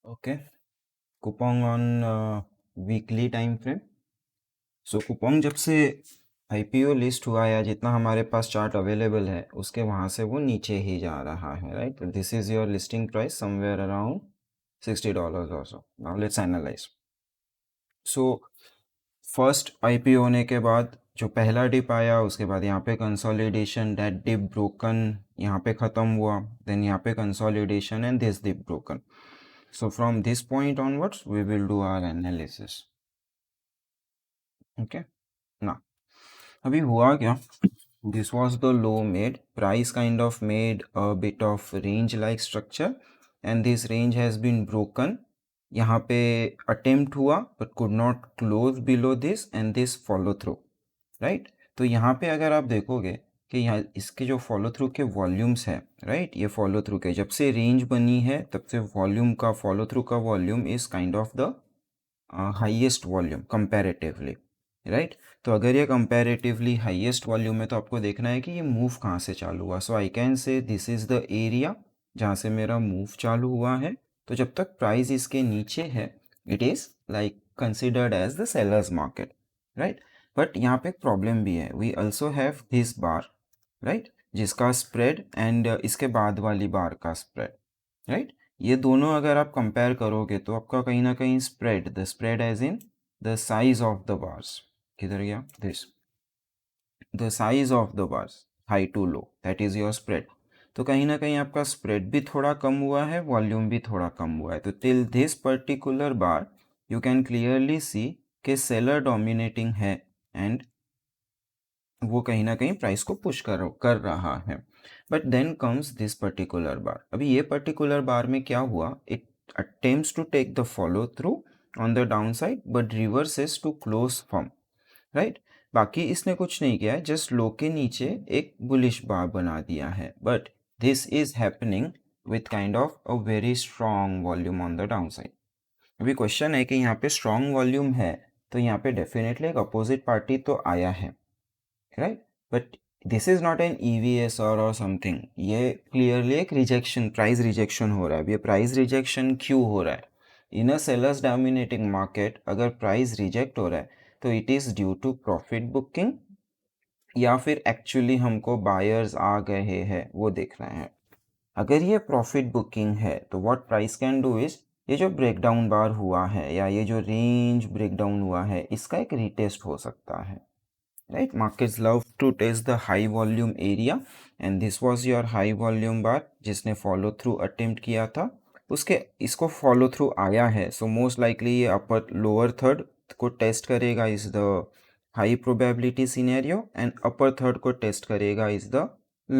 Okay, coupon on weekly time frame. So coupon जब से IPO list हुआ या जितना हमारे पास चार्ट अवेलेबल है उसके वहाँ से वो नीचे ही जा रहा है, right? This is your listing price somewhere around $60 और सो. Now let's analyse. So first IPO होने के बाद जो पहला डिप आया उसके बाद यहाँ पे कंसोलिडेशन, दैट डिप ब्रोकन यहाँ पे ख़त्म हुआ, देन यहाँ पे consolidation and this dip broken. So from this point onwards, we will do our analysis. Okay. Now, अभी हुआ क्या? This was the low made. Price kind of made a bit of range-like structure, and this range has been broken. यहाँ पे attempt हुआ, but could not close below this, and this follow through, right? तो यहाँ पे अगर आप देखोगे कि यहाँ इसके जो फॉलो थ्रू के वॉल्यूम्स है, राइट, ये फॉलो थ्रू के जब से रेंज बनी है तब से वॉल्यूम का, फॉलो थ्रू का volume is kind of the highest volume comparatively, right? तो अगर ये कंपैरेटिवली हाईएस्ट वॉल्यूम है तो आपको देखना है कि ये मूव कहाँ से चालू हुआ. So I can say this is the area जहाँ से मेरा मूव चालू हुआ है. तो जब तक प्राइस इसके नीचे है it is like considered as the sellers market, right? But यहाँ पे एक प्रॉब्लम भी है. We also have this bar, right, जिसका स्प्रेड एंड इसके बाद वाली बार का स्प्रेड, राइट? ये दोनों अगर आप कंपेयर करोगे तो आपका कहीं ना कहीं spread, the spread as in the size of the bars, किधर गया this, the size of the bars high to low, that is your spread. तो कहीं ना कहीं आपका स्प्रेड भी थोड़ा कम हुआ है, वॉल्यूम भी थोड़ा कम हुआ है. तो till this particular bar you can clearly see कि सेलर डोमिनेटिंग है एंड वो कहीं ना कहीं प्राइस को पुश कर रहा है. But then comes this particular bar. अभी ये पर्टिकुलर बार में क्या हुआ, it attempts to take the follow through on the down side but reverses to close form, right? बाकी इसने कुछ नहीं किया है, जस्ट लो के नीचे एक बुलिश बार बना दिया है. But this is happening with kind of a very strong volume on the down side. अभी क्वेश्चन है कि यहाँ पे स्ट्रॉन्ग वॉल्यूम है तो यहाँ पे डेफिनेटली एक अपोजिट पार्टी तो आया है, right? But this is not an EVS और समथिंग. ये क्लियरली एक रिजेक्शन, प्राइस रिजेक्शन हो रहा है. ये प्राइस रिजेक्शन क्यों हो रहा है? In a sellers dominating market अगर प्राइस रिजेक्ट हो रहा है तो it is due to profit booking या फिर एक्चुअली हमको बायर्स आ गए हैं वो देखना है. अगर ये प्रॉफिट बुकिंग है तो what price can do is, ये जो ब्रेकडाउन बार हुआ है या ये जो रेंज ब्रेकडाउन हुआ है इसका एक रीटेस्ट हो सकता है, right? Markets love to test the high volume area and this was your high volume bar जिसने follow through attempt किया था, उसके इसको follow through आया है. so most likely ये upper lower third को test करेगा is the high probability scenario and upper third को test करेगा is the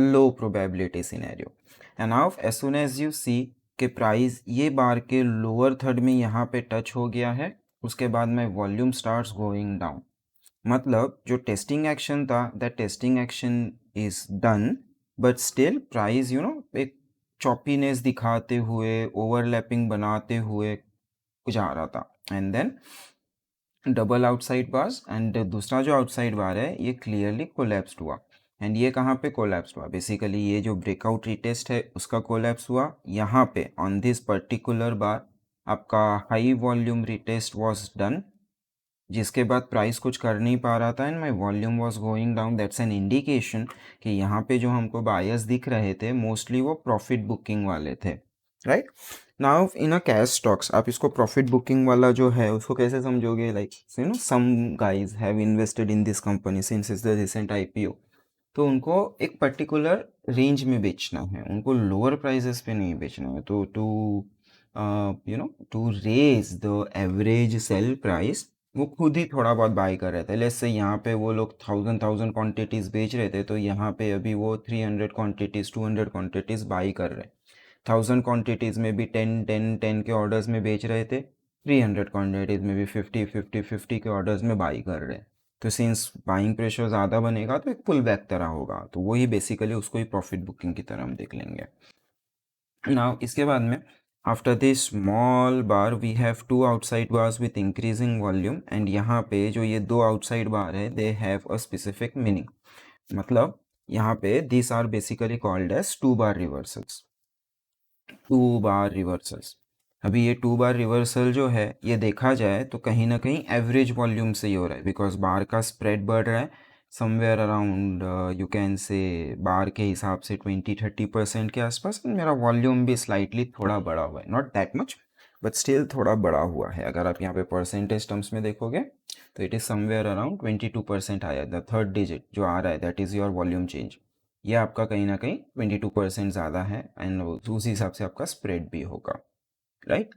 low probability scenario. and now as soon as you see कि प्राइस ये बार के लोअर थर्ड में यहाँ पे टच हो गया है उसके बाद में वॉल्यूम स्टार्ट्स गोइंग डाउन. मतलब जो टेस्टिंग एक्शन था that testing action is done but still price एक चॉपीनेस दिखाते हुए, ओवरलैपिंग बनाते हुए जा रहा था. And then double outside bars and दूसरा जो आउटसाइड बार है ये क्लियरली कोलैप्स्ड हुआ. एंड ये कहाँ पे कोलैप्स्ड हुआ? बेसिकली ये जो ब्रेकआउट रिटेस्ट है उसका कोलैप्स हुआ यहाँ पे ऑन दिस पर्टिकुलर बार. आपका high volume retest was done जिसके बाद प्राइस कुछ कर नहीं पा रहा था and my volume was going down. That's an indication कि यहाँ पे जो हमको बायर्स दिख रहे थे मोस्टली वो प्रॉफिट बुकिंग वाले थे, right? Now in a cash stocks आप इसको प्रॉफिट बुकिंग वाला जो है उसको कैसे समझोगे? Like some guys have invested in this company since is the recent IPO. तो उनको एक पर्टिकुलर रेंज में बेचना है, उनको लोअर प्राइसेस पे नहीं बेचना है. तो to raise the average sell price वो खुद ही थोड़ा बहुत बाई कर रहे थे. लेट्स से यहाँ पे वो लोग 1000 क्वांटिटीज़ बेच रहे थे तो यहाँ पे अभी वो 300 क्वांटिटीज़ 200 क्वांटिटीज़ बाई कर रहे हैं. 1000 क्वांटिटीज़ में भी 10 के ऑर्डर्स में बेच रहे थे, 300 क्वांटिटीज़ में भी 50 के ऑर्डर्स में बाई कर रहे हैं. तो सिंस बाइंग प्रेशर ज़्यादा बनेगा तो एक पुल बैक तरह होगा. तो वही बेसिकली उसको ही प्रॉफिट बुकिंग की तरह हम देख लेंगे. नाउ इसके बाद में after this small bar we have two outside bars with increasing volume and यहाँ पे जो ये दो आउटसाइड बार है they have a specific meaning. मतलब यहाँ पे this are basically called as two bar reversals, अभी ये 2 बार रिवर्सल जो है ये देखा जाए तो कहीं ना कहीं एवरेज वॉल्यूम से ही हो रहा है, बिकॉज बार का स्प्रेड बढ़ रहा है somewhere around you can say बार के हिसाब से 20-30% के आसपास। मेरा वॉल्यूम भी स्लाइटली थोड़ा बड़ा हुआ है, not that much but still थोड़ा बड़ा हुआ है। अगर आप यहाँ पे परसेंटेज टर्म्स में देखोगे तो इट इज़ समवेयर अराउंड 22% आया। द थर्ड डिजिट जो आ रहा है that is your volume change, ये आपका कहीं ना कहीं 22% ज़्यादा है एंड उस हिसाब से आपका स्प्रेड भी होगा, right.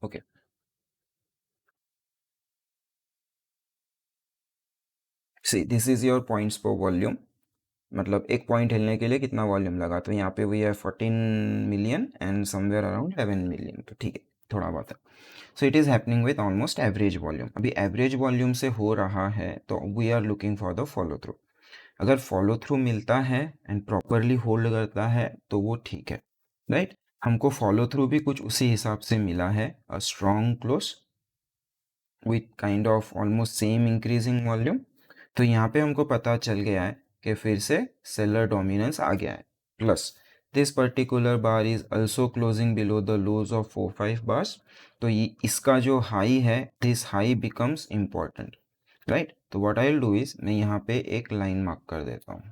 Okay, see this is your points पर वॉल्यूम, मतलब एक पॉइंट हिलने के लिए कितना वॉल्यूम लगा, तो यहाँ पे भी है 14 million and somewhere around 11 million, तो ठीक है थोड़ा बहुत है। So it is happening with almost average volume. अभी एवरेज वॉल्यूम से हो रहा है तो we are looking for the follow through. अगर फॉलो थ्रू मिलता है एंड प्रॉपरली होल्ड करता है तो वो ठीक है, राइट। हमको फॉलो थ्रू भी कुछ उसी हिसाब से मिला है, a strong close with kind of almost same increasing volume. तो यहाँ पे हमको पता चल गया है कि फिर से सेलर डोमिनेंस आ गया है। Plus this particular bar is also closing below the lows of 4-5 bars. तो ये इसका जो हाई है, this high becomes important, right. तो what I will do is मैं यहाँ पे एक लाइन मार्क कर देता हूँ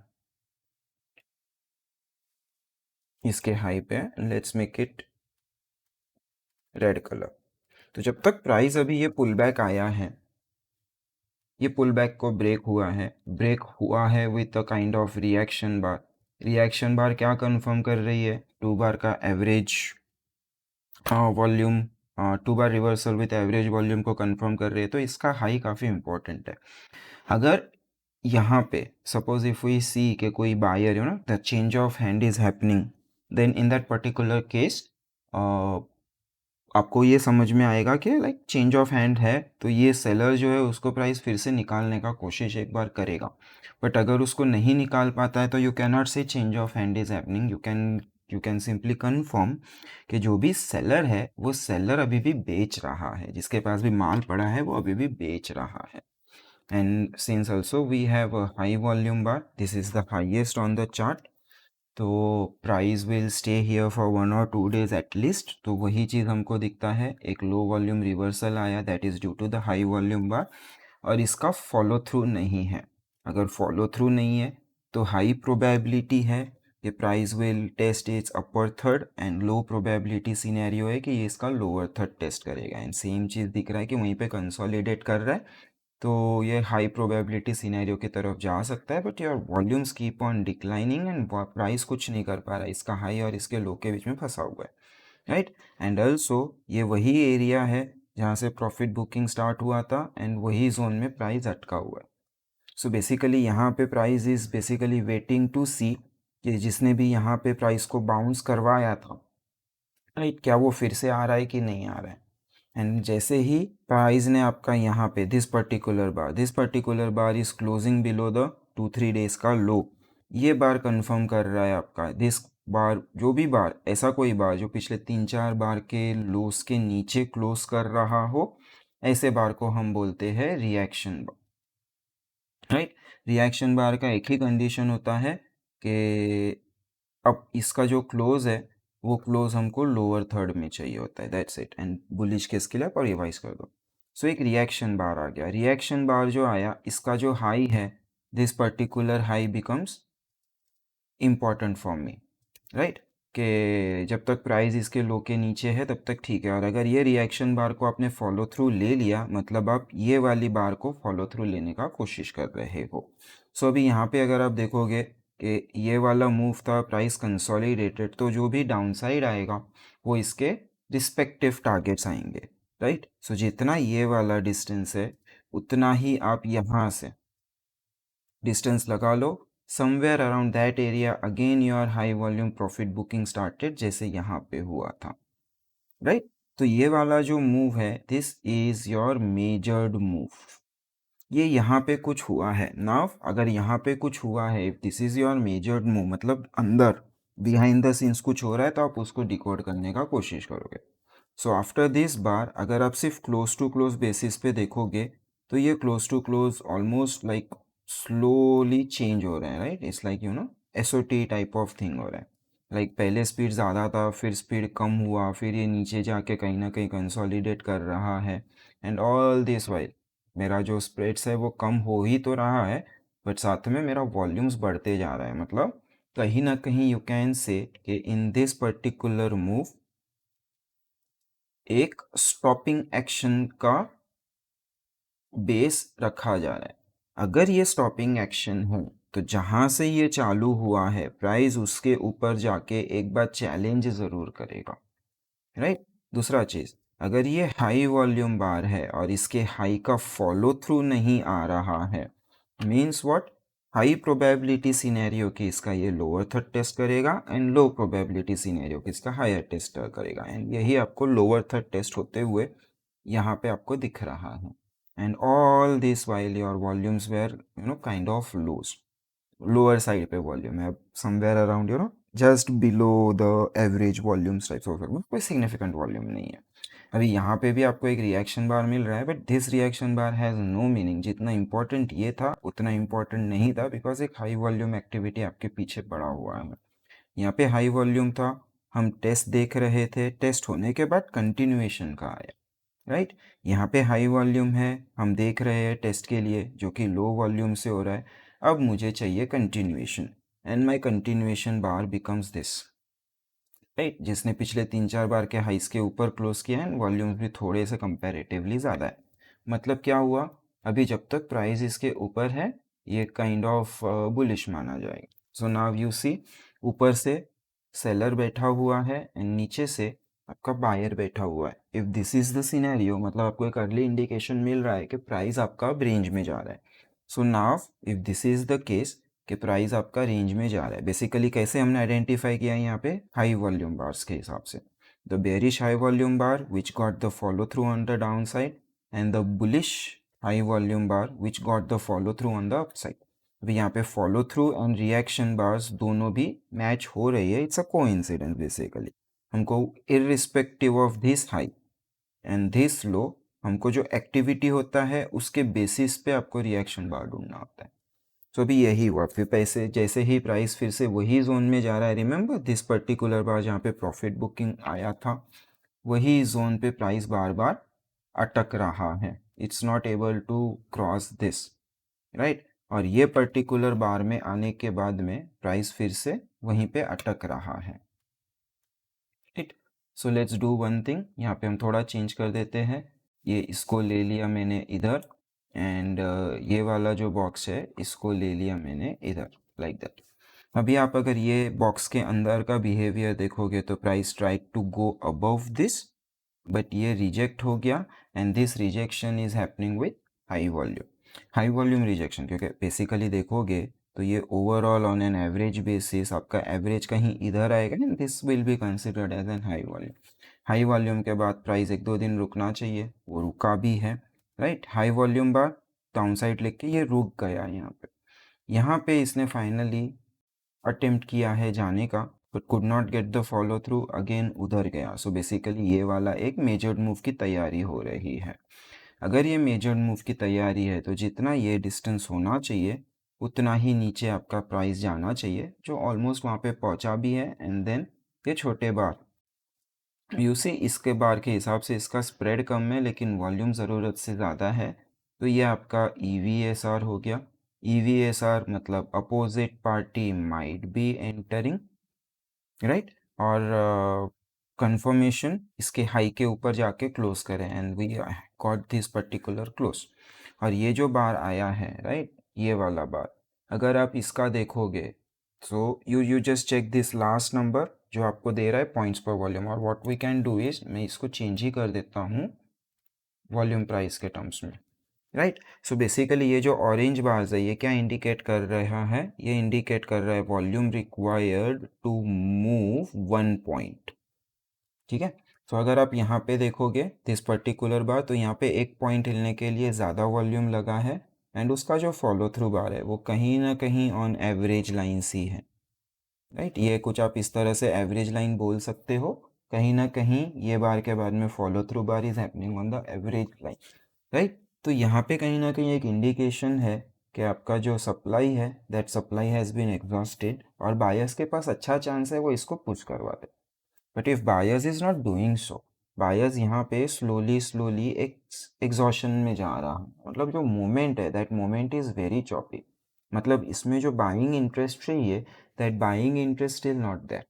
इसके हाई पे, let's make it red colour. तो जब तक प्राइस अभी ये पुल बैक आया है, ये पुल बैक को ब्रेक हुआ है with a kind of reaction bar. Reaction bar क्या कंफर्म कर रही है, 2 बार का average volume, 2 bar reversal with average volume को कंफर्म कर रही है। तो इसका हाई काफ़ी इंपॉर्टेंट है। अगर यहाँ पे सपोज इफ वी सी के कोई buyer you know the change of hand is happening, then in that particular case आपको ये समझ में आएगा कि लाइक चेंज ऑफ हैंड है, तो ये सेलर जो है उसको प्राइस फिर से निकालने का कोशिश एक बार करेगा। बट अगर उसको नहीं निकाल पाता है तो यू कैन नॉट से change of hand is happening, you can simply confirm कि जो भी सेलर है वो सेलर अभी भी बेच रहा है, जिसके पास भी माल पड़ा है वो अभी भी बेच रहा है। And since also we have a high volume bar, this is the highest on the chart, तो price will stay here for 1 or 2 days at least. तो वही चीज़ हमको दिखता है, एक लो वॉल्यूम रिवर्सल आया that is due to the high volume bar, और इसका फॉलो थ्रू नहीं है। अगर फॉलो थ्रू नहीं है तो हाई प्रोबेबिलिटी है कि price will test its upper third, and low probability scenario है कि ये इसका लोअर थर्ड टेस्ट करेगा। एंड सेम चीज़ दिख रहा है कि वहीं पे कंसोलिडेट कर रहा है, तो ये हाई प्रोबेबिलिटी सिनेरियो की तरफ जा सकता है। But your volumes keep on declining and price कुछ नहीं कर पा रहा है, इसका हाई और इसके लो के बीच में फंसा हुआ है, राइट। एंड ऑल्सो ये वही एरिया है जहाँ से प्रॉफिट बुकिंग स्टार्ट हुआ था एंड वही जोन में प्राइस अटका हुआ है। सो बेसिकली यहाँ पे price is basically waiting to see कि जिसने भी यहाँ पे प्राइस को बाउंस करवाया था, राइट, क्या वो फिर से आ रहा है कि नहीं आ रहा है। एंड जैसे ही प्राइस ने आपका यहाँ पे this particular bar is closing below the 2-3 days का लो, ये बार कंफर्म कर रहा है आपका दिस बार, जो भी बार ऐसा कोई बार जो पिछले 3-4 बार के लोस के नीचे क्लोज कर रहा हो, ऐसे बार को हम बोलते हैं रिएक्शन बार, राइट। रिएक्शन बार का एक ही कंडीशन होता है कि अब इसका जो क्लोज है वो क्लोज हमको लोअर थर्ड में चाहिए होता है, that's it. And bullish case के लिए आप रिवाइज कर दो। सो एक रिएक्शन बार आ गया, रिएक्शन बार जो आया इसका जो हाई है, this particular high becomes important for me, right, कि जब तक प्राइस इसके लो के नीचे है तब तक ठीक है। और अगर ये रिएक्शन बार को आपने फॉलो थ्रू ले लिया, मतलब आप ये वाली बार को फॉलो थ्रू लेने का कोशिश कर रहे हो। सो अभी यहाँ पे अगर आप देखोगे कि ये वाला मूव था प्राइस कंसोलिडेटेड, तो जो भी डाउनसाइड आएगा वो इसके रिस्पेक्टिव टारगेट्स आएंगे, राइट। सो जितना ये वाला डिस्टेंस है उतना ही आप यहाँ से डिस्टेंस लगा लो, somewhere around that area again your high volume profit booking started, जैसे यहाँ पे हुआ था, राइट। तो ये वाला जो मूव है this is your measured move, ये यहाँ पे कुछ हुआ है नाउ। अगर यहाँ पे कुछ हुआ है, if this is your measured move, मतलब अंदर बिहाइंड द सीन्स कुछ हो रहा है, तो आप उसको डिकोड करने का कोशिश करोगे। सो आफ्टर दिस बार अगर आप सिर्फ क्लोज टू क्लोज बेसिस पे देखोगे तो ये close to close almost like slowly change हो रहे हैं, right. It's like you know SOT type of thing हो रहा है। लाइक पहले स्पीड ज़्यादा था, फिर स्पीड कम हुआ, फिर ये नीचे जाके कहीं ना कहीं कंसोलिडेट कर रहा है, एंड ऑल दिस वाइल मेरा जो स्प्रेड्स है वो कम हो ही तो रहा है, बट साथ में मेरा वॉल्यूम्स बढ़ते जा रहा है। मतलब कहीं ना कहीं यू कैन से कि इन दिस पर्टिकुलर मूव एक स्टॉपिंग एक्शन का बेस रखा जा रहा है। अगर ये स्टॉपिंग एक्शन हो तो जहां से ये चालू हुआ है प्राइस उसके ऊपर जाके एक बार चैलेंज ज़रूर करेगा, राइट। दूसरा चीज़, अगर ये हाई वॉल्यूम बार है और इसके हाई का फॉलो थ्रू नहीं आ रहा है, means what, high probability scenario कि इसका ये लोअर थर्ड टेस्ट करेगा, एंड लो प्रोबेबिलिटी सिनेरियो कि इसका हायर टेस्ट करेगा, एंड यही आपको लोअर थर्ड टेस्ट होते हुए यहाँ पे आपको दिख रहा है। And all this while your volumes were kind of loose, lower side पे वॉल्यूम है, somewhere around just below the average volumes types of, कोई सिग्निफिकेंट वॉल्यूम नहीं है। अभी यहाँ पे भी आपको एक रिएक्शन बार मिल रहा है, but this reaction bar has no meaning. जितना इंपॉर्टेंट ये था उतना इंपॉर्टेंट नहीं था, बिकॉज एक हाई वॉल्यूम एक्टिविटी आपके पीछे पड़ा हुआ है। यहाँ पे हाई वॉल्यूम था, हम टेस्ट देख रहे थे, टेस्ट होने के बाद कंटिन्यूएशन का आया, राइट। यहाँ पे हाई वॉल्यूम है, हम देख रहे हैं टेस्ट के लिए जो कि लो वॉल्यूम से हो रहा है। अब मुझे चाहिए continuation, and my continuation bar becomes this, right, जिसने पिछले 3-4 बार के हाइस के ऊपर क्लोज किया है, वॉल्यूम्स भी थोड़े से कंपैरेटिवली ज़्यादा है। मतलब क्या हुआ, अभी जब तक प्राइस इसके ऊपर है ये काइंड ऑफ बुलिश माना जाएगा। सो नाउ यू सी, ऊपर से सेलर बैठा हुआ है एंड नीचे से आपका बायर बैठा हुआ है। If this is the scenario, मतलब आपको एक अर्ली इंडिकेशन मिल रहा है कि प्राइस आपका रेंज में जा रहा है। So now if this is the case कि प्राइस आपका रेंज में जा रहा है, बेसिकली कैसे हमने आइडेंटिफाई किया है यहाँ पे, हाई वॉल्यूम बार्स के हिसाब से, the bearish high volume bar which got the follow through on the down side, and the bullish high volume bar which got the follow through on the up side. अभी यहाँ पे follow through and reaction bars दोनों भी match हो रही है, it's a coincidence basically. हमको irrespective of this high and this low, हमको जो एक्टिविटी होता है उसके बेसिस पे आपको रिएक्शन बार ढूंढना होता है। सो अभी यही हुआ, फिर पैसे जैसे ही प्राइस फिर से वही जोन में जा रहा है, रिमेंबर दिस पर्टिकुलर बार जहाँ पे प्रॉफिट बुकिंग आया था, वही जोन पे प्राइस बार बार अटक रहा है, it's not able to cross this, right. और ये पर्टिकुलर बार में आने के बाद में प्राइस फिर से वहीं पे अटक रहा है, right. So let's do one thing, यहाँ पे हम थोड़ा चेंज कर देते हैं, ये इसको ले लिया मैंने इधर, एंड ये वाला जो बॉक्स है इसको ले लिया मैंने इधर, लाइक दैट। अभी आप अगर ये बॉक्स के अंदर का बिहेवियर देखोगे तो price try to go above this, but ये रिजेक्ट हो गया, and this rejection is happening with high volume rejection, क्योंकि बेसिकली देखोगे तो ये overall on an average basis आपका एवरेज कहीं इधर आएगा, and this will be considered as an high volume. High volume के बाद प्राइस 1-2 दिन रुकना चाहिए, वो रुका भी है, राइट। हाई वॉल्यूम बाद डाउन साइड लेके ये रुक गया यहाँ पे इसने फाइनली अटेम्प्ट किया है जाने का, but could not get the follow through, again उधर गया। सो बेसिकली ये वाला एक मेजर्ड मूव की तैयारी हो रही है। अगर ये मेजर्ड मूव की तैयारी है तो जितना ये डिस्टेंस होना चाहिए उतना ही नीचे आपका प्राइस जाना चाहिए, जो ऑलमोस्ट वहाँ पे पहुँचा भी है। एंड देन ये छोटे बार, यू सी इसके बार के हिसाब से इसका स्प्रेड कम है लेकिन वॉल्यूम ज़रूरत से ज़्यादा है, तो ये आपका EVSR हो गया। EVSR मतलब opposite party might be entering, right. और कंफर्मेशन इसके हाई के ऊपर जाके क्लोज करें, and we got this particular close. और ये जो बार आया है, राइट, ये वाला बार, अगर आप इसका देखोगे तो you just check this last number जो आपको दे रहा है पॉइंट्स पर वॉल्यूम, और what we can do is, मैं इसको चेंज ही कर देता हूँ वॉल्यूम प्राइस के टर्म्स में, राइट। सो बेसिकली ये जो ऑरेंज बार्स है ये क्या इंडिकेट कर रहा है, ये इंडिकेट कर रहा है volume required to move 1 point, ठीक है। तो अगर आप यहाँ पे देखोगे दिस पर्टिकुलर बार, तो यहाँ पे 1 पॉइंट हिलने के लिए ज़्यादा वॉल्यूम लगा है, एंड उसका जो फॉलो थ्रू बार है वो कहीं ना कहीं ऑन एवरेज लाइन सी है, राइट। ये कुछ आप इस तरह से एवरेज लाइन बोल सकते हो, कहीं ना कहीं ये बार के बाद में follow through bar is happening on the average line, right. तो यहाँ पे कहीं ना कहीं एक इंडिकेशन है कि आपका जो सप्लाई है that supply has been exhausted और बायर्स के पास अच्छा चांस है वो इसको पुश करवा दे। But if buyers is not doing so, buyers यहाँ पे स्लोली एक एग्जॉशन में जा रहा है, मतलब जो मोमेंट है that moment is very choppy, मतलब इसमें जो बाइंग इंटरेस्ट चाहिए that buying interest is not there,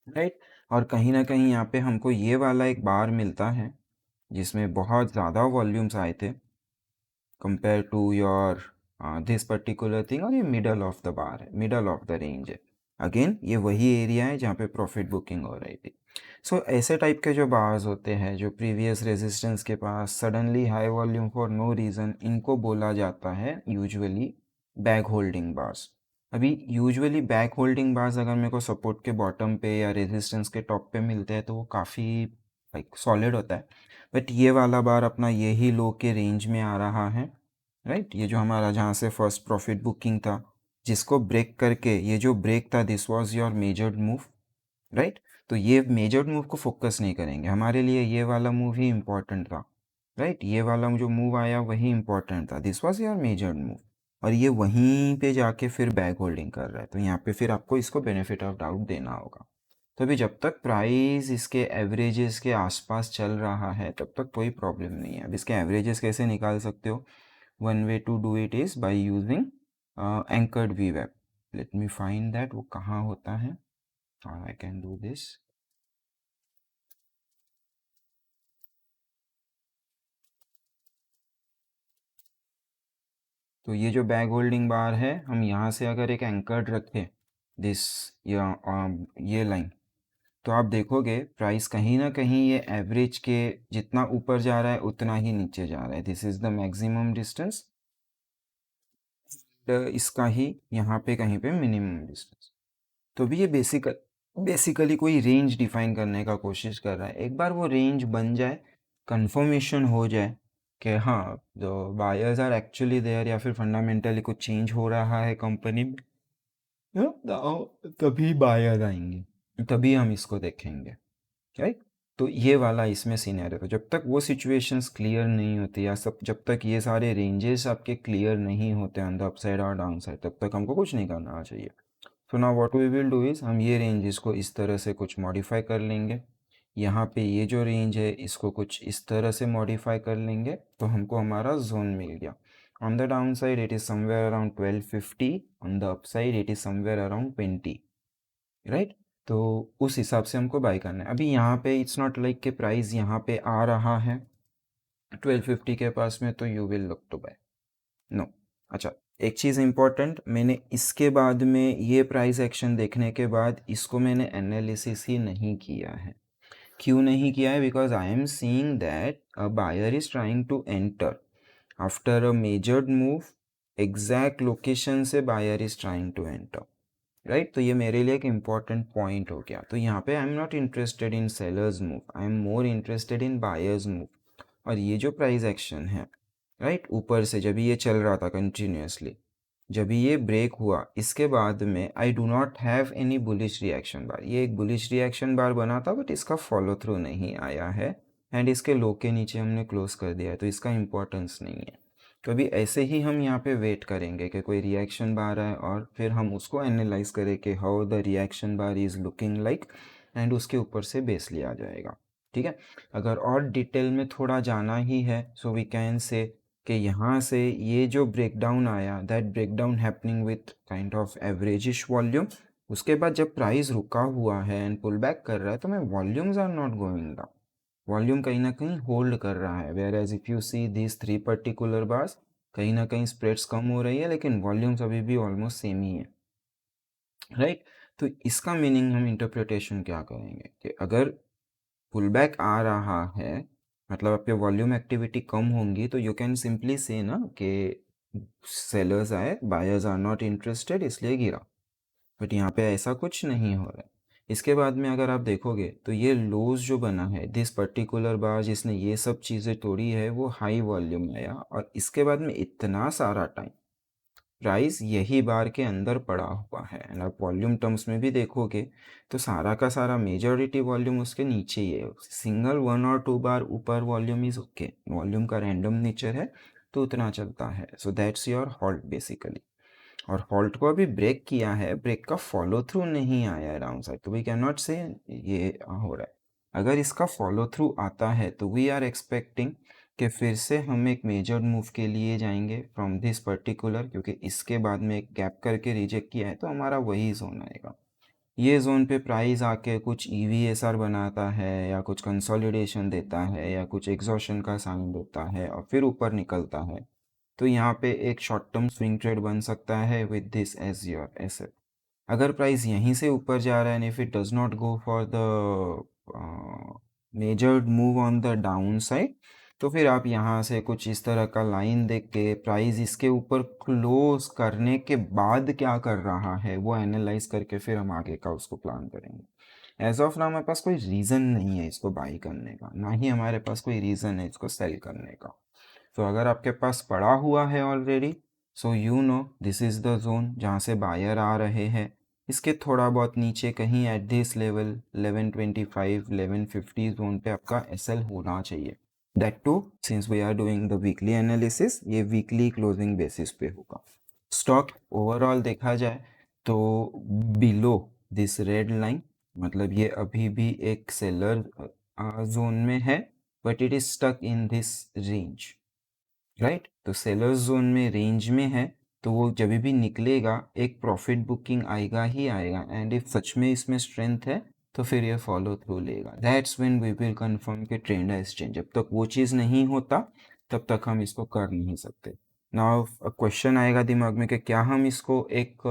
right. और कहीं ना कहीं यहाँ पे हमको ये वाला एक बार मिलता है जिसमें बहुत ज़्यादा वॉल्यूम्स आए थे compare to your this particular thing, और ये मिडल ऑफ द बार है, मिडल ऑफ द रेंज है। अगेन ये वही एरिया है जहाँ पे प्रॉफिट बुकिंग हो रही थी। सो ऐसे टाइप के जो बार्स होते हैं जो प्रीवियस रेजिस्टेंस के पास suddenly high volume for no reason, इनको बोला जाता है यूजुअली बैक होल्डिंग बार्स। अभी यूजुअली बैक होल्डिंग बार्स अगर मेरे को सपोर्ट के बॉटम पे या रेजिस्टेंस के टॉप पे मिलते हैं तो वो काफ़ी लाइक सॉलिड होता है। बट ये वाला बार अपना यही लो के रेंज में आ रहा है, राइट। ये जो हमारा जहाँ से फर्स्ट प्रॉफिट बुकिंग था जिसको ब्रेक करके ये जो ब्रेक था this was your measured move, right. तो ये मेजर्ड मूव को फोकस नहीं करेंगे, हमारे लिए ये वाला मूव ही इंपॉर्टेंट था, राइट। ये वाला जो मूव आया वही इंपॉर्टेंट था, this was your measured move, और ये वहीं पे जाके फिर बैक होल्डिंग कर रहा है, तो यहाँ पे फिर आपको इसको बेनिफिट ऑफ डाउट देना होगा। तो अभी जब तक प्राइस इसके एवरेजेस के आसपास चल रहा है तब तक कोई प्रॉब्लम नहीं है। अब इसके एवरेजेस कैसे निकाल सकते हो? One way to do it is by using anchored वी वेब। लेट मी फाइंड दैट, वो कहाँ होता है, आई कैन डू दिस। तो ये जो बैक होल्डिंग बार है, हम यहाँ से अगर एक एंकर्ड रखें दिस या ये लाइन, तो आप देखोगे प्राइस कहीं ना कहीं ये एवरेज के जितना ऊपर जा रहा है उतना ही नीचे जा रहा है। This is the maximum distance, इसका ही यहाँ पे कहीं पे मिनिमम डिस्टेंस। तो भी ये बेसिकली कोई रेंज डिफाइन करने का कोशिश कर रहा है। एक बार वो रेंज बन जाए, कंफर्मेशन हो जाए कि हाँ जो बायर्स आर एक्चुअली देयर या फिर फंडामेंटली कुछ चेंज हो रहा है कंपनी में, तभी बायर्स आएंगे, तभी हम इसको देखेंगे, राइट। तो ये वाला इसमें सीनियर है। तो जब तक वो सिचुएशंस क्लियर नहीं होती या सब जब तक ये सारे रेंजेस आपके क्लियर नहीं होते ऑन द अपसाइड और डाउन साइड, तब तक हमको कुछ नहीं करना चाहिए। So now what we will do is हम ये रेंजेस को इस तरह से कुछ मॉडिफाई कर लेंगे। यहाँ पे ये जो रेंज है इसको कुछ इस तरह से मॉडिफाई कर लेंगे तो हमको हमारा जोन मिल गया। On the down side it is somewhere around 1250, on the upside it is somewhere around 20, right. तो उस हिसाब से हमको बाई करना है। अभी यहाँ पे इट्स नॉट लाइक कि प्राइस यहाँ पे आ रहा है 1250 के पास में तो you will look to buy, no. अच्छा, एक चीज़ इम्पॉर्टेंट, मैंने इसके बाद में ये प्राइस एक्शन देखने के बाद इसको मैंने एनालिसिस ही नहीं किया है। क्यों नहीं किया है? Because I am seeing that a buyer is trying to enter after a measured move, exact location से buyer is trying to enter, right. तो ये मेरे लिए एक इम्पॉर्टेंट पॉइंट हो गया। तो यहाँ पे I am not interested in sellers move, I am more interested in buyers move. और ये जो प्राइस एक्शन है, राइट, ऊपर से जब ये चल रहा था कंटिन्यूसली, जब ये ब्रेक हुआ इसके बाद में I do not have any bullish reaction bar. ये एक बुलिश रिएक्शन बार बना था बट इसका फॉलो थ्रू नहीं आया है एंड इसके लो के नीचे हमने क्लोज कर दिया है, तो इसका इम्पोर्टेंस नहीं है। तो अभी ऐसे ही हम यहाँ पे वेट करेंगे कि कोई रिएक्शन बार आए और फिर हम उसको एनालाइज करें कि how the reaction bar is looking like, and उसके ऊपर से बेस लिया जाएगा, ठीक है। अगर और डिटेल में थोड़ा जाना ही है सो वी कैन से कि यहाँ से ये जो ब्रेकडाउन आया that breakdown happening with kind of averageish volume, उसके बाद जब प्राइस रुका हुआ है एंड पुल बैक कर रहा है तो मैं volumes are not going down, volume कहीं ना कहीं होल्ड कर रहा है। Whereas if you see this three particular bars, कहीं ना कहीं स्प्रेड्स कम हो रही है लेकिन वॉल्यूम्स अभी भी ऑलमोस्ट सेम ही है, राइट। तो इसका मीनिंग हम इंटरप्रिटेशन क्या करेंगे कि अगर पुल बैक आ रहा है मतलब आपके वॉल्यूम एक्टिविटी कम होंगी तो यू कैन सिंपली से ना कि सेलर्स आए, बायर्स आर नॉट इंटरेस्टेड इसलिए गिरा। बट यहाँ पे ऐसा कुछ नहीं हो रहा है। इसके बाद में अगर आप देखोगे तो ये लोज जो बना है दिस पर्टिकुलर बार जिसने ये सब चीज़ें तोड़ी है वो हाई वॉल्यूम आया और इसके बाद में इतना सारा टाइम प्राइस यही बार के अंदर पड़ा हुआ है। एंड आप वॉल्यूम टर्म्स में भी देखोगे तो सारा का सारा मेजॉरिटी वॉल्यूम उसके नीचे ही है। सिंगल वन और टू बार ऊपर वॉल्यूम इज ओके, वॉल्यूम का रैंडम नेचर है तो उतना चलता है. So that's your halt basically. और हॉल्ट को अभी ब्रेक किया है, ब्रेक का फॉलो थ्रू नहीं आया है डाउन साइड, तो वी कैन नॉट से ये हो रहा है. अगर इसका फॉलो थ्रू आता है तो वी आर एक्सपेक्टिंग कि फिर से हम एक मेजर मूव के लिए जाएंगे फ्रॉम दिस पर्टिकुलर, क्योंकि इसके बाद में एक गैप करके रिजेक्ट किया है तो हमारा वही जोन आएगा. ये जोन पे प्राइस आके कुछ EVSR बनाता है या कुछ कंसोलिडेशन देता है या कुछ एग्जॉशन का साइन देता है और फिर ऊपर निकलता है, तो यहाँ पे एक शॉर्ट टर्म स्विंग ट्रेड बन सकता है with this as your asset. अगर प्राइस यहीं से ऊपर जा रहा है and if it does not go for the measured move on the down side, तो फिर आप यहाँ से कुछ इस तरह का लाइन देख के प्राइस इसके ऊपर क्लोज करने के बाद क्या कर रहा है वो एनालाइज करके फिर हम आगे का उसको प्लान करेंगे. एज ऑफ नाउ हमारे पास कोई रीज़न नहीं है इसको बाई करने का, ना ही हमारे पास कोई रीज़न है इसको सेल करने का. तो अगर आपके पास पड़ा हुआ है already, so you know this is the zone जहाँ से बायर आ रहे हैं. इसके थोड़ा बहुत नीचे कहीं एट दिस लेवल 1125 1150 जोन पे आपका SL होना चाहिए. That too since we are doing the weekly analysis, ये वीकली क्लोजिंग बेसिस पे होगा. स्टॉक ओवरऑल देखा जाए तो बिलो दिस रेड लाइन, मतलब ये अभी भी एक सेलर जोन में है, but it is stuck in this range, right. तो सेलर्स जोन में रेंज में है, तो वो जब भी निकलेगा एक प्रॉफिट बुकिंग आएगा ही आएगा. एंड इफ सच में इसमें स्ट्रेंथ है तो फिर ये फॉलो थ्रू लेगा. That's when we will confirm कि ट्रेंड हैज चेंज. जब तक वो चीज़ नहीं होता तब तक हम इसको कर नहीं सकते. नाउ क्वेश्चन आएगा दिमाग में कि क्या हम इसको एक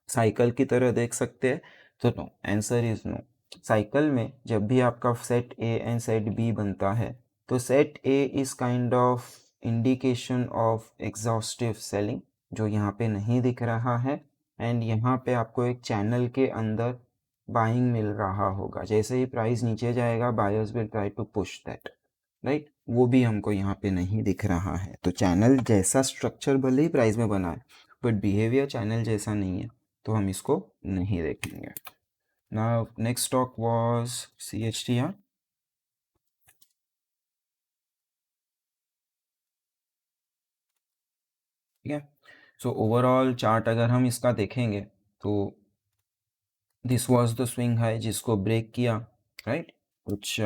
साइकिल की तरह देख सकते हैं, तो no, answer is no. Cycle में जब भी आपका set A and set B बनता है, तो set A is kind of indication of exhaustive selling, जो यहाँ पे नहीं दिख रहा है. एंड यहाँ पे आपको एक चैनल के अंदर बाइंग मिल रहा होगा. जैसे ही प्राइस नीचे जाएगा buyers will try to push that, right. वो भी हमको यहाँ पे नहीं दिख रहा है. तो चैनल जैसा स्ट्रक्चर भले ही प्राइस में बना है, बट बिहेवियर चैनल जैसा नहीं है, तो हम इसको नहीं देखेंगे. Now next stock was CHTR. ठीक है. सो ओवरऑल चार्ट अगर हम इसका देखेंगे तो this was the swing high जिसको ब्रेक किया, राइट. कुछ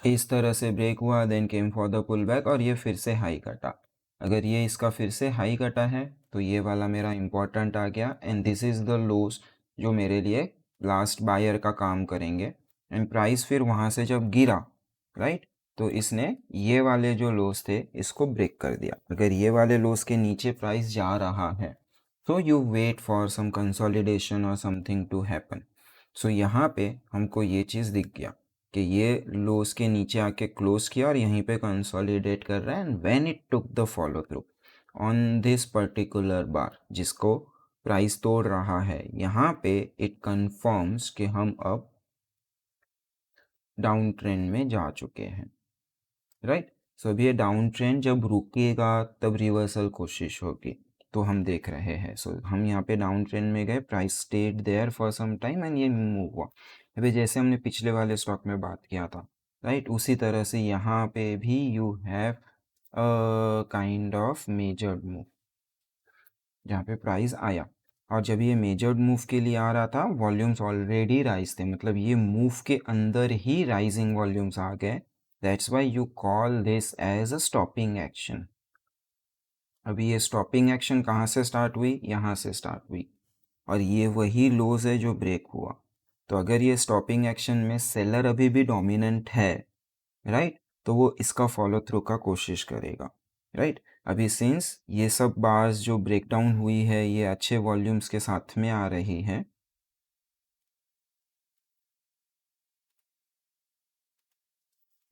इस तरह से ब्रेक हुआ, then came for the pull back और ये फिर से हाई कटा. अगर ये इसका फिर से हाई कटा है तो ये वाला मेरा इंपॉर्टेंट आ गया. And this is the lows जो मेरे लिए लास्ट बायर का काम करेंगे. एंड प्राइस फिर वहाँ से जब गिरा, राइट, तो इसने ये वाले जो लोस थे इसको ब्रेक कर दिया. अगर ये वाले लोस के नीचे प्राइस जा रहा है तो you wait for some consolidation और समथिंग टू हैपन. सो यहाँ पे हमको ये चीज़ दिख गया कि ये लोस के नीचे आके क्लोज किया और यहीं पे कंसोलिडेट कर रहा है. And when it took the follow through on this particular बार जिसको प्राइस तोड़ रहा है, यहाँ पे इट कंफर्म्स कि हम अब डाउन ट्रेंड में जा चुके हैं, राइट. सो अभी ये डाउन ट्रेंड जब रुकेगा तब रिवर्सल कोशिश होगी, तो हम देख रहे हैं. सो हम यहाँ पे डाउन ट्रेंड में गए, price stayed there for some time and ये मूव हुआ. अभी जैसे हमने पिछले वाले स्टॉक में बात किया था, राइट, उसी तरह से यहाँ पे भी you have kind of measured move जहाँ पे प्राइस आया. और जब ये मेजर्ड मूव के लिए आ रहा था वॉल्यूम्स ऑलरेडी राइज थे, मतलब ये मूव के अंदर ही राइजिंग वॉल्यूम्स आ गए. That's why you call this as a stopping action. अभी ये स्टॉपिंग एक्शन कहाँ से स्टार्ट हुई, यहाँ से स्टार्ट हुई, और ये वही लोज है जो ब्रेक हुआ. तो अगर ये स्टॉपिंग एक्शन में सेलर अभी भी डोमिनेंट है, राइट, तो वो इसका फॉलो थ्रू का कोशिश करेगा, राइट. अभी सिंस ये सब बार्स जो ब्रेकडाउन हुई है ये अच्छे वॉल्यूम्स के साथ में आ रही है,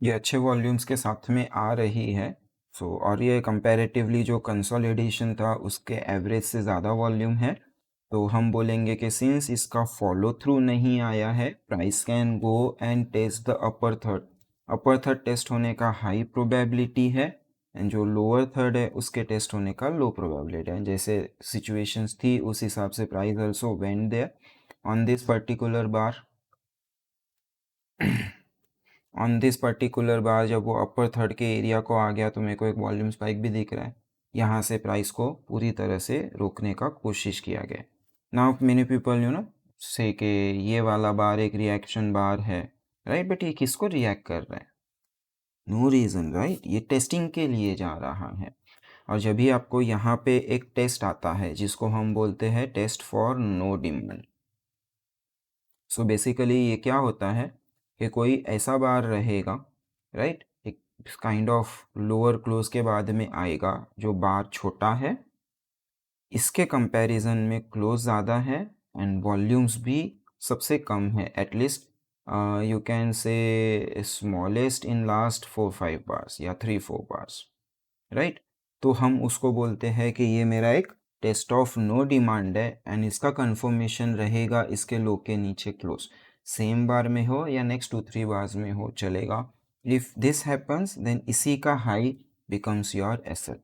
ये अच्छे वॉल्यूम्स के साथ में आ रही है. सो और ये कंपैरेटिवली जो कंसोलिडेशन था उसके एवरेज से ज़्यादा वॉल्यूम है, तो हम बोलेंगे कि सिंस इसका फॉलो थ्रू नहीं आया है, price can go and test the upper third. Upper third test होने का हाई प्रोबेबिलिटी है एंड जो लोअर थर्ड है उसके टेस्ट होने का लो प्रोबेबिलिटी है. जैसे सिचुएशंस थी उस हिसाब से price also went there on this particular bar. On this particular bar जब वो अपर थर्ड के एरिया को आ गया तो मेरे को एक वॉल्यूम स्पाइक भी दिख रहा है। यहाँ से प्राइस को पूरी तरह से रोकने का कोशिश किया गया। नाउ मेनी पीपल से कि ये वाला बार एक रिएक्शन बार है, राइट, बट ये किसको रिएक्ट कर रहा है? नो रीज़न, राइट, ये टेस्टिंग के लिए जा रहा है। और जब भी आपको यहाँ पे एक टेस्ट आता है जिसको हम बोलते हैं test for no demand. So basically ये क्या होता है कि कोई ऐसा बार रहेगा, राइट, एक काइंड ऑफ लोअर क्लोज के बाद में आएगा जो बार छोटा है, इसके कंपैरिजन में क्लोज ज़्यादा है एंड वॉल्यूम्स भी सबसे कम है, at least you can say smallest in last 4-5 bars या 3-4 बार्स, राइट। तो हम उसको बोलते हैं कि ये मेरा एक टेस्ट ऑफ नो डिमांड है एंड इसका कंफर्मेशन रहेगा इसके लो के नीचे क्लोज, सेम बार में हो या नेक्स्ट 2-3 बार्स में हो चलेगा। इफ दिस हैपन्स देन इसी का high becomes your SL,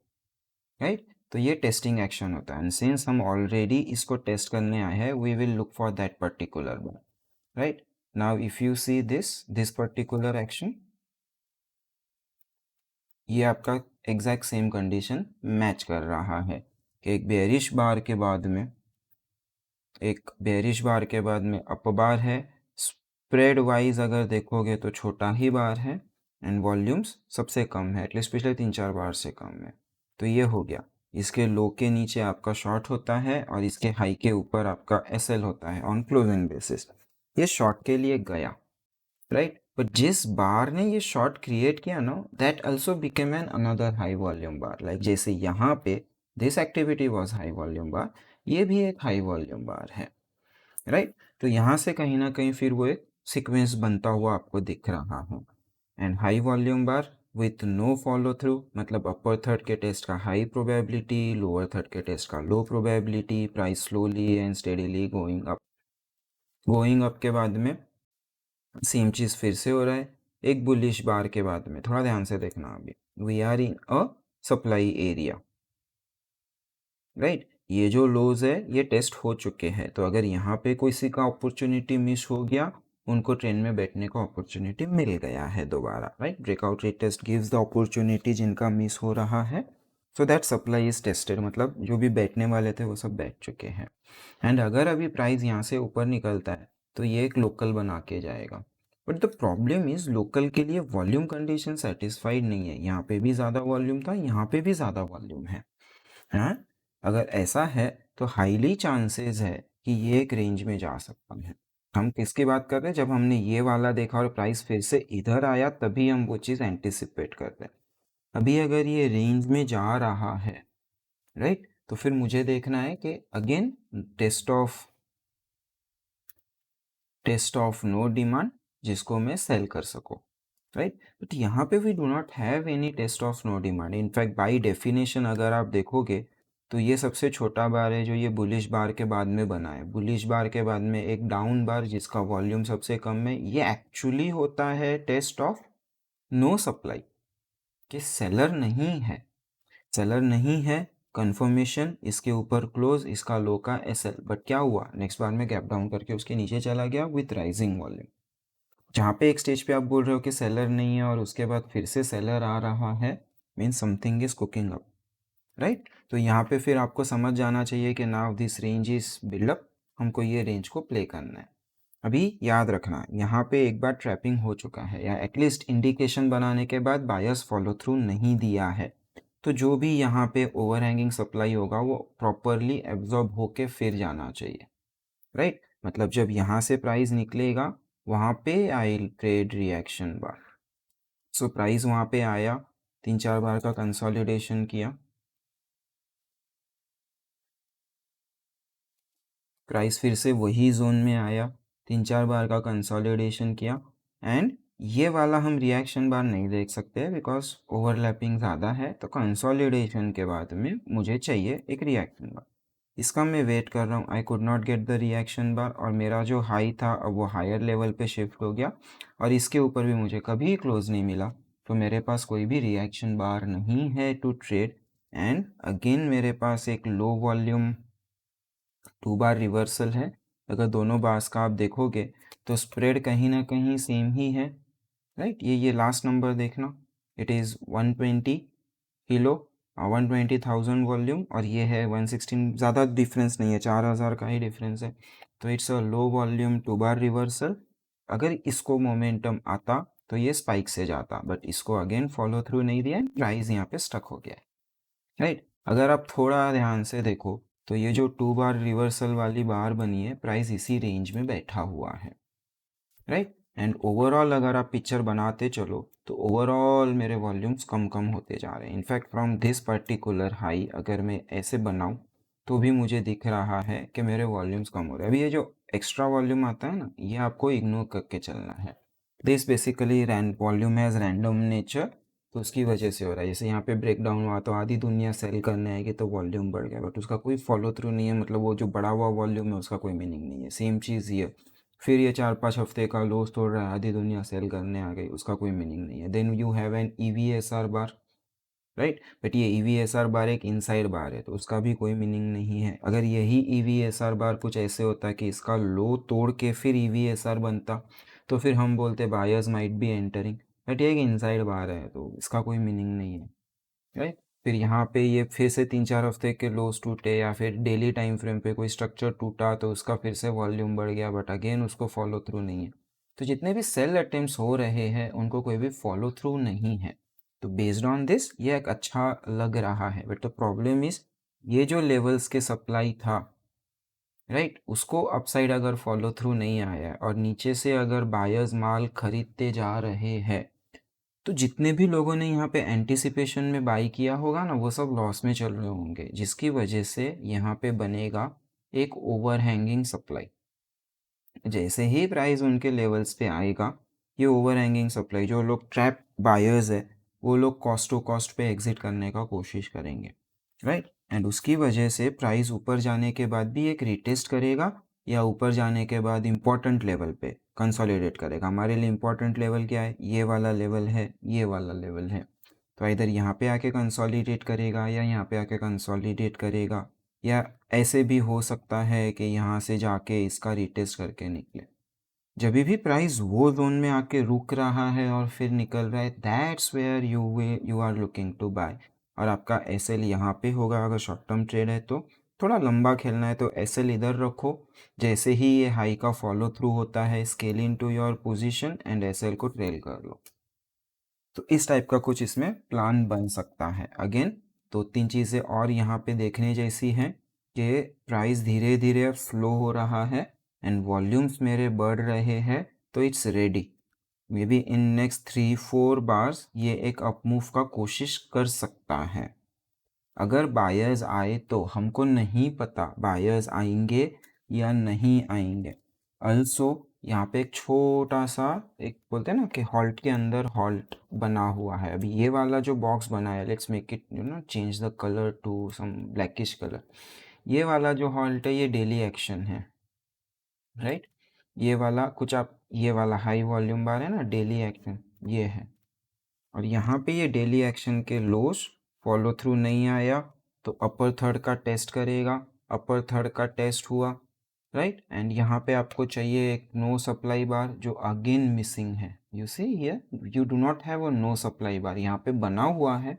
right. तो ये टेस्टिंग एक्शन होता है एंड सिंस हम ऑलरेडी इसको टेस्ट करने आए हैं we will look for that particular bar, right. Now if you see this particular action, ये आपका एग्जैक्ट सेम कंडीशन मैच कर रहा है कि एक बेरिश बार के बाद में अप बार है, स्प्रेड वाइज अगर देखोगे तो छोटा ही बार है एंड वॉल्यूम्स सबसे कम है, एटलीस्ट पिछले 3-4 बार से कम है। तो ये हो गया, इसके लो के नीचे आपका शॉर्ट होता है और इसके हाई के ऊपर आपका एसएल होता है ऑन क्लोजिंग बेसिस। ये शॉर्ट के लिए गया, राइट, बट जिस बार ने ये शॉर्ट क्रिएट किया ना that also became an another high volume bar, like जैसे यहाँ पे this activity was high volume bar, ये भी एक हाई वॉल्यूम बार है, राइट। तो यहाँ से कहीं ना कहीं फिर वो एक सीक्वेंस बनता हुआ आपको दिख रहा है and high volume bar with no follow through, मतलब अपर थर्ड के टेस्ट का हाई प्रोबेबिलिटी, लोअर थर्ड के टेस्ट का low probability, price slowly and steadily going up के बाद में सेम चीज़ फिर से हो रहा है एक बुलिश बार के बाद में। थोड़ा ध्यान से देखना, अभी we are in a supply area, right. ये जो लोज है ये टेस्ट हो चुके हैं, तो अगर यहाँ पे किसी का अपॉर्चुनिटी मिस हो गया उनको ट्रेन में बैठने का अपॉर्चुनिटी मिल गया है दोबारा, right. Breakout test gives the opportunity जिनका मिस हो रहा है, so that supply is tested, मतलब जो भी बैठने वाले थे वो सब बैठ चुके हैं। एंड अगर अभी प्राइस यहाँ से ऊपर निकलता है तो ये एक लोकल बना के जाएगा, but the problem is local के लिए वॉल्यूम कंडीशन सेटिस्फाइड नहीं है। यहाँ पे भी ज़्यादा वॉल्यूम था, यहाँ पे भी ज़्यादा वॉल्यूम है, हाँ। अगर ऐसा है तो हाईली चांसेस है कि ये एक रेंज में जा सकता है। हम किसकी बात कर रहे हैं? जब हमने ये वाला देखा और प्राइस फिर से इधर आया तभी हम वो चीज़ एंटिसिपेट कर रहे हैं। अभी अगर ये रेंज में जा रहा है, राइट, तो फिर मुझे देखना है कि again test of no demand जिसको मैं सेल कर सकूं, राइट। बट यहाँ पे we do not have any test of no demand. In fact by definition अगर आप देखोगे तो ये सबसे छोटा बार है जो ये बुलिश बार के बाद में बना है। बुलिश बार के बाद में एक डाउन बार जिसका वॉल्यूम सबसे कम है, ये एक्चुअली होता है टेस्ट ऑफ नो सप्लाई, कि सेलर नहीं है कंफर्मेशन, इसके ऊपर क्लोज, इसका लो का एसएल, बट क्या हुआ नेक्स्ट बार में गैप डाउन करके उसके नीचे चला गया विथ राइजिंग वॉल्यूम। जहाँ पे एक स्टेज पे आप बोल रहे हो कि सेलर नहीं है और उसके बाद फिर से सेलर आ रहा है, mean something is cooking up, right. तो यहाँ पे फिर आपको समझ जाना चाहिए कि now this range is buildup, हमको ये रेंज को प्ले करना है। अभी याद रखना यहाँ पे एक बार ट्रैपिंग हो चुका है या एटलीस्ट इंडिकेशन बनाने के बाद बायर्स फॉलो थ्रू नहीं दिया है, तो जो भी यहाँ पे ओवरहैंगिंग सप्लाई होगा वो प्रॉपरली एब्जॉर्ब होके फिर जाना चाहिए, राइट। मतलब जब यहाँ से प्राइस निकलेगा वहाँ पे आई ट्रेड रिएक्शन बार। सो प्राइस वहाँ पे आया, 3-4 बार का कंसोलिडेशन किया, प्राइस फिर से वही जोन में आया, 3-4 बार का कंसोलिडेशन किया एंड ये वाला हम रिएक्शन बार नहीं देख सकते बिकॉज ओवरलैपिंग ज़्यादा है। तो कंसोलिडेशन के बाद में मुझे चाहिए एक रिएक्शन बार, इसका मैं वेट कर रहा हूँ। I could not get the reaction bar और मेरा जो हाई था अब वो हायर लेवल पे शिफ्ट हो गया और इसके ऊपर भी मुझे कभी क्लोज नहीं मिला, तो मेरे पास कोई भी रिएक्शन बार नहीं है टू ट्रेड। एंड अगेन मेरे पास एक लो वॉल्यूम 2 बार रिवर्सल है। अगर दोनों बार्स का आप देखोगे तो स्प्रेड कहीं ना कहीं सेम ही है, राइट। ये लास्ट नंबर देखना, इट इज़ 120 किलो, 120,000 वॉल्यूम, और ये है 116। ज़्यादा डिफरेंस नहीं है, 4,000 का ही डिफरेंस है। तो it's a low volume 2 bar reversal. अगर इसको मोमेंटम आता तो ये स्पाइक से जाता, बट इसको अगेन फॉलो थ्रू नहीं दिया, प्राइस यहाँ पे स्टक हो गया है। राइट। अगर आप थोड़ा ध्यान से देखो तो ये जो 2 बार रिवर्सल वाली बार बनी है, प्राइस इसी रेंज में बैठा हुआ है। राइट। एंड ओवरऑल अगर आप पिक्चर बनाते चलो तो ओवरऑल मेरे वॉल्यूम्स कम कम होते जा रहे हैं। In fact from this particular high अगर मैं ऐसे बनाऊं तो भी मुझे दिख रहा है कि मेरे वॉल्यूम्स कम हो रहे हैं। अभी ये जो एक्स्ट्रा वॉल्यूम आता है ना, ये आपको इग्नोर करके चलना है। This basically volume has random nature, तो उसकी वजह से हो रहा है। जैसे यहाँ पे ब्रेक डाउन हुआ तो आधी दुनिया सेल करने आएगी तो वॉल्यूम बढ़ गया, बट उसका कोई फॉलो थ्रू नहीं है, मतलब वो जो बढ़ा हुआ वॉल्यूम है उसका कोई मीनिंग नहीं है। सेम चीज़ ये, फिर ये 4-5 हफ्ते का लोस तोड़ रहा है, आधी दुनिया सेल करने आ गई, उसका कोई मीनिंग नहीं है। Then you have an EVSR bar, right. But ये EVSR बार एक इनसाइड बार है, तो उसका भी कोई मीनिंग नहीं है। अगर यही EVSR बार कुछ ऐसे होता है कि इसका लो तोड़ के फिर EVSR बनता तो फिर हम बोलते buyers might be entering, but ये एक इनसाइड बार है तो इसका कोई मीनिंग नहीं है, राइट। फिर यहाँ पे ये फिर से 3-4 हफ्ते के लोस टूटे या फिर डेली टाइम फ्रेम पे कोई स्ट्रक्चर टूटा तो उसका फिर से वॉल्यूम बढ़ गया, बट अगेन उसको फॉलो थ्रू नहीं है। तो जितने भी सेल अटेम्प्ट्स हो रहे हैं उनको कोई भी फॉलो थ्रू नहीं है। तो बेस्ड ऑन दिस ये एक अच्छा लग रहा है, बट द प्रॉब्लम इज ये जो लेवल्स के सप्लाई था, राइट, उसको अपसाइड अगर फॉलो थ्रू नहीं आया और नीचे से अगर बायर्स माल खरीदते जा रहे हैं तो जितने भी लोगों ने यहाँ पे एंटिसिपेशन में बाई किया होगा ना, वो सब लॉस में चल रहे होंगे, जिसकी वजह से यहाँ पे बनेगा एक ओवरहैंगिंग सप्लाई। जैसे ही प्राइस उनके लेवल्स पे आएगा, ये ओवरहैंगिंग सप्लाई जो लोग ट्रैप बायर्स है वो लोग कॉस्ट टू कॉस्ट पे एग्जिट करने का कोशिश करेंगे, राइट। एंड उसकी वजह से प्राइस ऊपर जाने के बाद भी एक रिटेस्ट करेगा या ऊपर जाने के बाद इम्पॉर्टेंट लेवल पे कंसोलिडेट करेगा। हमारे लिए इम्पॉर्टेंट लेवल क्या है? ये वाला लेवल है, ये वाला लेवल है। तो इधर यहाँ पे आके कंसोलिडेट करेगा या यहाँ पे आके कंसोलिडेट करेगा, या ऐसे भी हो सकता है कि यहाँ से जाके इसका रिटेस्ट करके निकले। जब भी प्राइस वो जोन में आके रुक रहा है और फिर निकल रहा है, that's where you are looking to buy. और आपका SL यहाँ पे होगा। अगर शॉर्ट टर्म ट्रेड है तो थोड़ा लंबा खेलना है तो SL इधर रखो। जैसे ही ये हाई का फॉलो थ्रू होता है, scale in to your position and SL को ट्रेल कर लो। तो इस टाइप का कुछ इसमें प्लान बन सकता है। अगेन 2-3 चीज़ें और यहाँ पे देखने जैसी हैं कि प्राइस धीरे धीरे फ्लो हो रहा है एंड वॉल्यूम्स मेरे बढ़ रहे हैं, तो it's ready. May be in next 3-4 bars ये एक अप मूव का कोशिश कर सकता है। अगर बायर्स आए तो हमको नहीं पता बायर्स आएंगे या नहीं आएंगे। अल्सो यहाँ पे एक छोटा सा, एक बोलते हैं ना कि हॉल्ट के अंदर हॉल्ट बना हुआ है। अभी ये वाला जो बॉक्स बना है, let's make it change the colour to some blackish colour. ये वाला जो हॉल्ट है ये डेली एक्शन है, राइट। ये वाला कुछ आप, ये वाला हाई वॉल्यूम बार है ना, डेली एक्शन ये है। और यहाँ पे ये डेली एक्शन के लोस फॉलो थ्रू नहीं आया तो अपर थर्ड का टेस्ट करेगा। अपर थर्ड का टेस्ट हुआ, राइट। एंड यहाँ पे आपको चाहिए एक नो सप्लाई बार जो अगेन मिसिंग है। You see here you do not have a no supply bar, यहाँ पे बना हुआ है।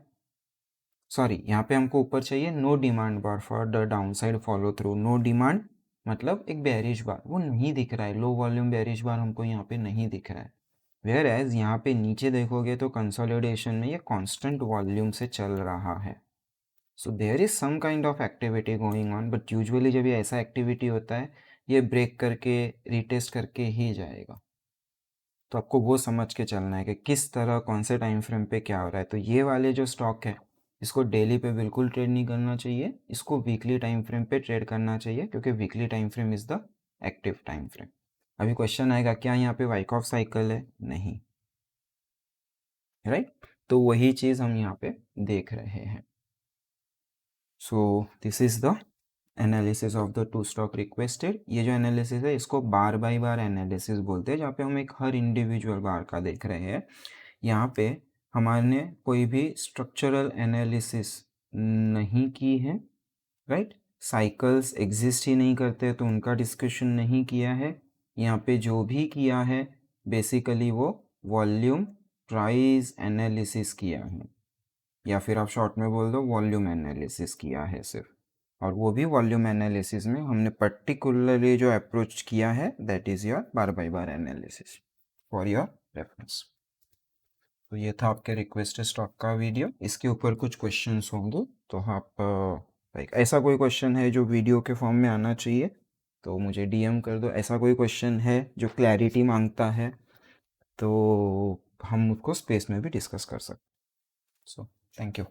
सॉरी, यहाँ पे हमको ऊपर चाहिए no demand bar for the down side follow through. No demand मतलब एक बेरिश बार, वो नहीं दिख रहा है। लो वॉल्यूम बेरिश बार हमको यहाँ पे नहीं दिख रहा है। वेयर एज यहाँ पे नीचे देखोगे तो कंसोलिडेशन में ये कांस्टेंट वॉल्यूम से चल रहा है। So there is some kind of activity going on, but usually जब ये ऐसा एक्टिविटी होता है ये ब्रेक करके रिटेस्ट करके ही जाएगा। तो आपको वो समझ के चलना है कि किस तरह कौन से टाइम फ्रेम पे क्या हो रहा है। तो ये वाले जो स्टॉक है इसको डेली पे बिल्कुल ट्रेड नहीं करना चाहिए, इसको वीकली टाइम फ्रेम पे ट्रेड करना चाहिए, क्योंकि weekly time frame is the active time frame. अभी क्वेश्चन आएगा क्या यहाँ पे वाइकॉफ साइकिल है? नहीं, राइट। तो वही चीज़ हम यहाँ पे देख रहे हैं। So this is the analysis of the two stock requested. ये जो एनालिसिस है इसको बार बाय बार एनालिसिस बोलते हैं, जहाँ पे हम एक हर इंडिविजुअल बार का देख रहे हैं। यहाँ पे हमारे कोई भी स्ट्रक्चरल एनालिसिस नहीं की है, राइट। साइकिल्स एग्जिस्ट ही नहीं करते तो उनका डिस्कशन नहीं किया है। यहाँ पे जो भी किया है बेसिकली वो वॉल्यूम प्राइस एनालिसिस किया है, या फिर आप शॉर्ट में बोल दो वॉल्यूम एनालिसिस किया है सिर्फ। और वो भी वॉल्यूम एनालिसिस में हमने पर्टिकुलरली जो अप्रोच किया है that is your bar by bar analysis for your reference. तो ये था आपके रिक्वेस्ट स्टॉक का वीडियो। इसके ऊपर कुछ क्वेश्चंस होंगे, तो आप लाइक ऐसा कोई क्वेश्चन है जो वीडियो के फॉर्म में आना चाहिए तो मुझे डीएम कर दो। ऐसा कोई क्वेश्चन है जो क्लैरिटी मांगता है तो हम उसको स्पेस में भी डिस्कस कर सकते। So thank you.